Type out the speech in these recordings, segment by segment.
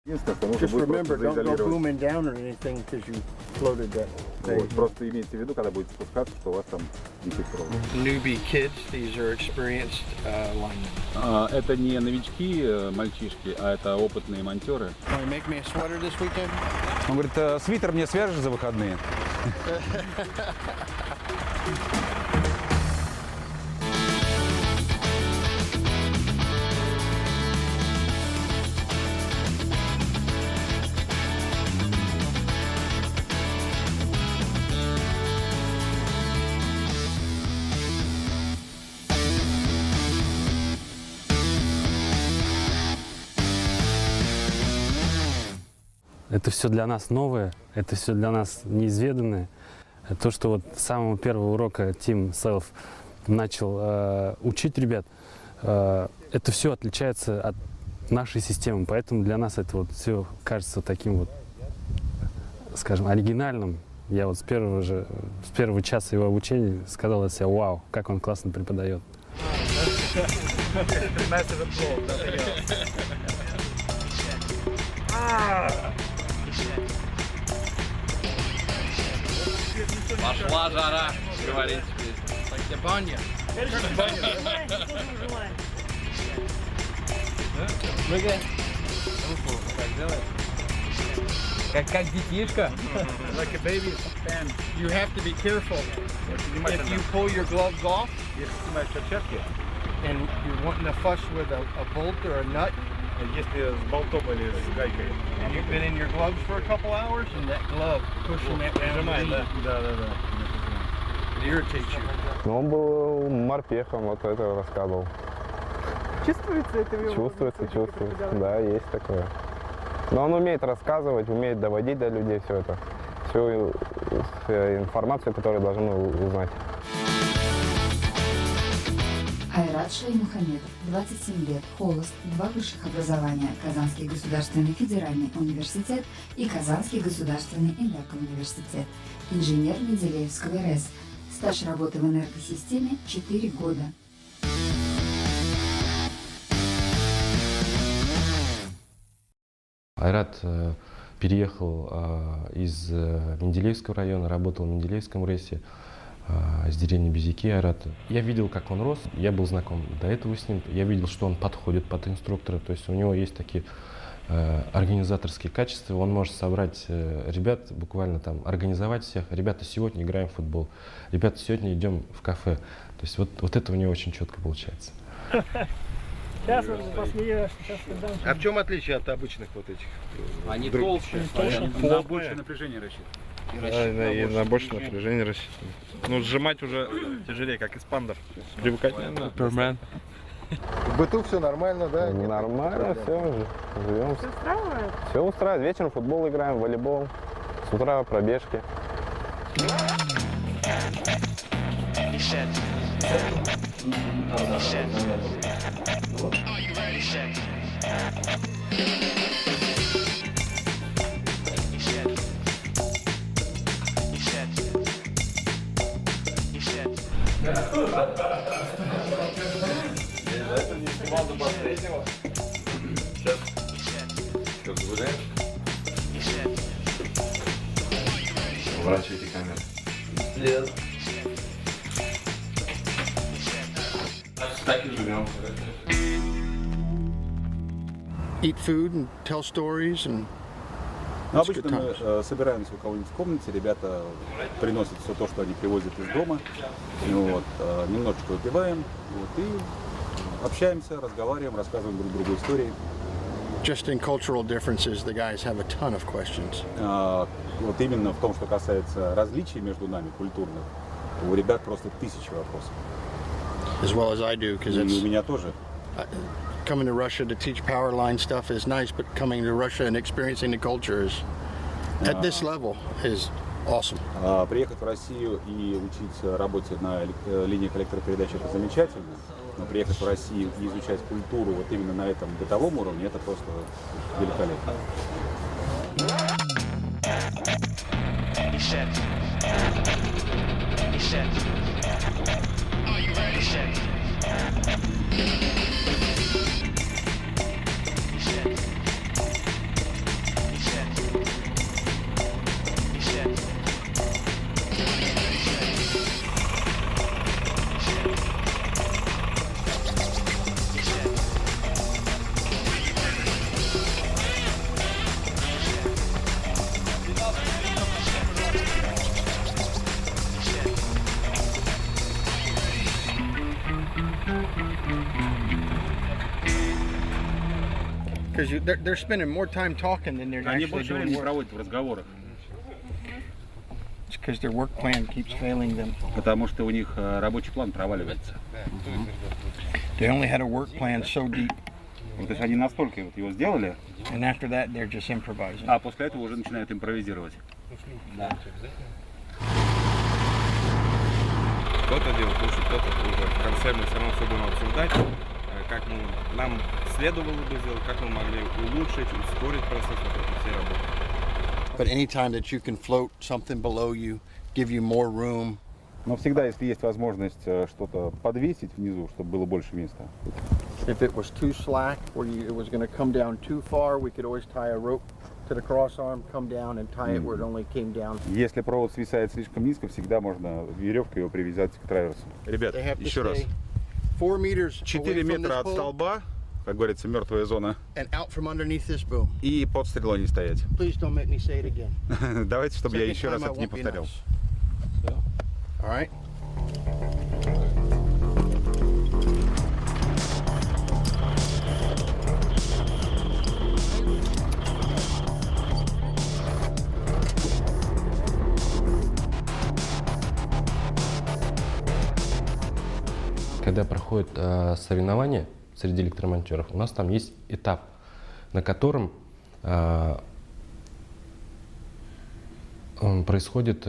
Единственное, что нужно Just будет remember, просто don't go заизолировать. booming down or anything because you floated that. Вот, просто имейте в виду, когда будете спускаться, что у вас там висит провод. Newbie kids, these are experienced linemen. Это не новички, мальчишки, а это опытные монтеры. Can you make me a sweater this weekend? Он говорит, свитер мне свяжешь за выходные? Это все для нас новое, это все для нас неизведанное. То, что вот с самого первого урока Team Self начал учить ребят, это все отличается от нашей системы. Поэтому для нас это вот все кажется таким вот, скажем, оригинальным. Я вот с первого часа его обучения сказал от себя: вау, как он классно преподает. Пошла жара, говорить. Like баня. Как детишка. Like a baby fan. You have to be careful. If you pull your gloves off and you're wanting to fuss with a bolt or a nut, Если с болтом или с гайкой. and you've been in your gloves for a couple hours, and that glove pushing that round lead, Да. it irritates you. Ну, он был морпехом, вот это рассказывал. Чувствуется это в его Чувствуется. Да, есть такое. Но он умеет рассказывать, умеет доводить до людей все это. Всю информацию, которую должны узнать. Айрат Шаймухамедов, 27 лет, холост, 2 высших образования, Казанский государственный федеральный университет и Казанский государственный энергоуниверситет, инженер Менделеевского РЭС, стаж работы в энергосистеме 4 года. Айрат переехал из Менделеевского района, работал в Менделеевском РЭСе, из деревни Безяки Айрата. Я видел, как он рос, я был знаком до этого с ним, я видел, что он подходит под инструктора, то есть у него есть такие организаторские качества, он может собрать ребят, буквально там организовать всех. Ребята, сегодня играем в футбол, ребята, сегодня идем в кафе. То есть вот это у него очень четко получается. Сейчас он посмеешься, сейчас А в чем отличие от обычных вот этих? Они толще, Они на большее напряжение рассчитаны. И на больше напряжения рассчитано. Ну, сжимать уже тяжелее, как из пандов. Привыкать. В быту все нормально, да? Нормально, все, живем. Все устраивает? Все устраивает. Вечером в футбол играем, в волейбол. С утра пробежки. Поворачивайте камеру. Так и живем. Eat food and tell stories and Ну, обычно мы собираемся у кого-нибудь в комнате, ребята приносят все то, что они привозят из дома, вот, немножечко выпиваем, вот, и общаемся, разговариваем, рассказываем друг другу истории. just in cultural differences, the guys have a ton of questions. Вот именно в том, что касается различий между нами культурных, у ребят просто тысячи вопросов. As well as I do, because И it's у меня тоже. coming to Russia to teach power line stuff is nice, but coming to Russia and experiencing the culture is at this level is awesome. Приехать в Россию и учить работе на линиях электропередач — это замечательно, но приехать в Россию и изучать культуру вот именно на этом бытовом уровне — это просто великолепно. because they're spending more time talking than they're Они actually больше doing времени work. проводят в разговорах. It's because their work plan keeps failing them. Потому что у них рабочий план проваливается. They only had a work plan so deep, Вот, то есть они настолько вот его сделали, and after that they're just improvising. а после этого уже начинают импровизировать. Кто-то делает лучше, кто-то хуже. В конце мы все равно все будем обсуждать, как нам следовало бы сделать, как мы могли улучшить, ускорить процесс вот этой всей работы. But anytime that you can float something below you, give you more room. Но всегда, если есть возможность что-то подвесить внизу, чтобы было больше места. If it was too slack, where it was going to come down too far, we could always tie a rope to the cross arm, come down and tie it where it only came down. Если провод свисает слишком низко, всегда можно веревкой его привязать к траверсу. Ребят, They have to еще раз. stay 4 meters 4 away from метра this от pole столба, как говорится, мертвая зона, and out from underneath this boom. и под стрелой не стоять. Please don't make me say it again. Давайте, чтобы я Second еще раз time I это не won't be повторял. nice. All right. Когда проходят соревнования среди электромонтеров, у нас там есть этап, на котором происходит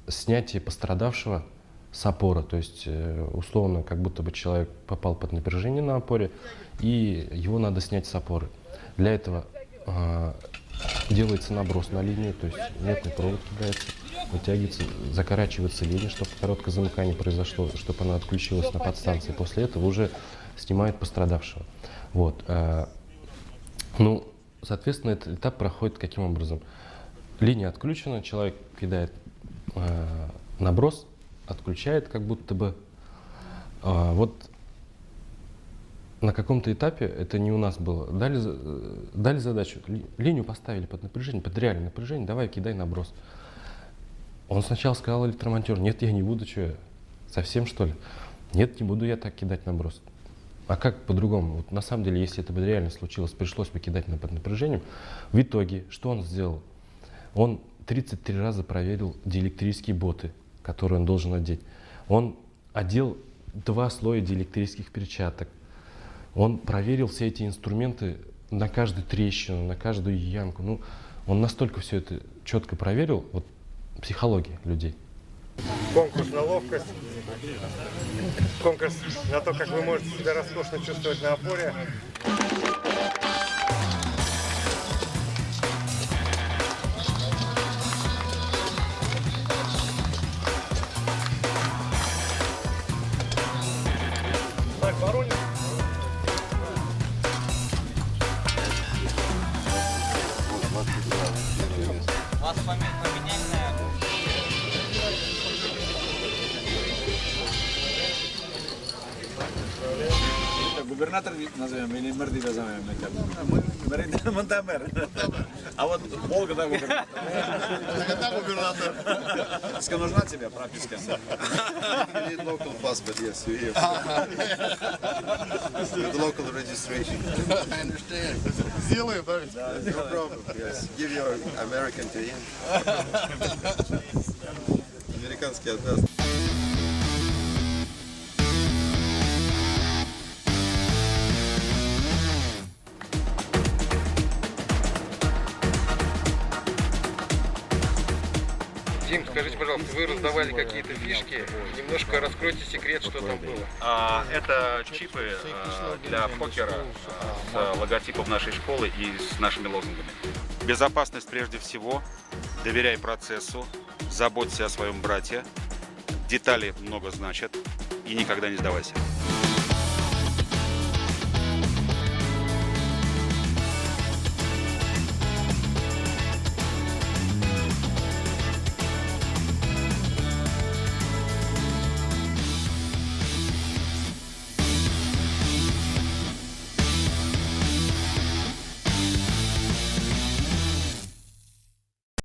снятие пострадавшего с опоры. То есть, условно, как будто бы человек попал под напряжение на опоре, и его надо снять с опоры. Для этого делается наброс на линию, то есть метный провод кидается, вытягивается, закорачивается линия, чтобы короткое замыкание произошло, чтобы она отключилась на подстанции. После этого уже снимают пострадавшего. Вот. Ну, соответственно, этот этап проходит каким образом? Линия отключена, человек кидает наброс, отключает как будто бы. Вот на каком-то этапе, это не у нас было, дали задачу, линию поставили под напряжение, под реальное напряжение, давай кидай наброс. Он сначала сказал электромонтер: нет, я не буду, что я, совсем что ли? Нет, не буду я так кидать наброс. А как по-другому? Вот на самом деле, если это бы реально случилось, пришлось бы кидать под напряжением. В итоге, что он сделал? Он 33 раза проверил диэлектрические боты, которые он должен одеть. Он одел 2 слоя диэлектрических перчаток. Он проверил все эти инструменты на каждую трещину, на каждую ямку. Ну, он настолько все это четко проверил, вот психология людей. Конкурс на ловкость, конкурс на то, как вы можете себя роскошно чувствовать на опоре. Так, Воронеж. У вас поменяльная. Губернатор назовем или Мэрди назовем? Монтамер. А вот Волга, да, губернатор. Когда губернатор? Ска нужна тебе прописка? Local passport, yes, you here. With local registration. I understand. Сделаем, да? No problem, yes. Give your American to him. Американский отдаст. Дим, скажите, пожалуйста, вы раздавали какие-то фишки? Немножко раскройте секрет, что там было. Это чипы для покера с логотипом нашей школы и с нашими лозунгами. Безопасность прежде всего, доверяй процессу, заботься о своем брате, детали много значат и никогда не сдавайся.